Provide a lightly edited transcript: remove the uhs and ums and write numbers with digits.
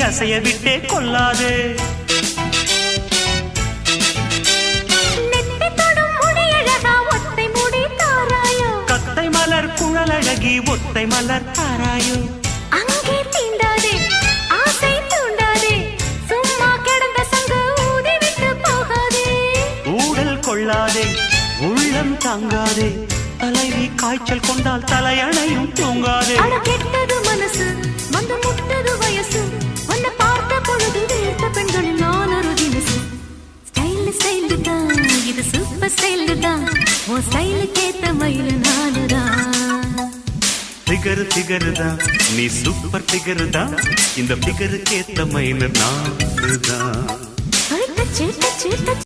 அசைய விட்டே கொள்ளாதே. கத்தை மலர் குழலழகி ஒத்தை மலர் தாராயோ. அங்கே தீண்டாதே ஆசை தூண்டாதே சும்மா கிடந்த சங்கு ஊதிவிட்டு போகாதே. ஊடல் கொள்ளாதே உள்ளம் தாங்காதே தலைவி காய்ச்சல் கொண்டால் தலையணையும் தூங்காதே. கெட்டது மனசு வந்து முட்டது வயசு உன்னை பார்த்த பொழுது வீழ்த்த பெண்களில் நான் ஒரு தினசு. ஸ்டைல் ஸ்டைல் தான் இது சூப்பர் ஸ்டைல் தான் உன் ஸ்டைலுக்கு ஏத்த மயில் நானுதான். ஃபிகர் ஃபிகர் தான் நீ சூப்பர் ஃபிகர் தான் இந்த ஃபிகருக்கு ஏத்த மயில் நானுதான்.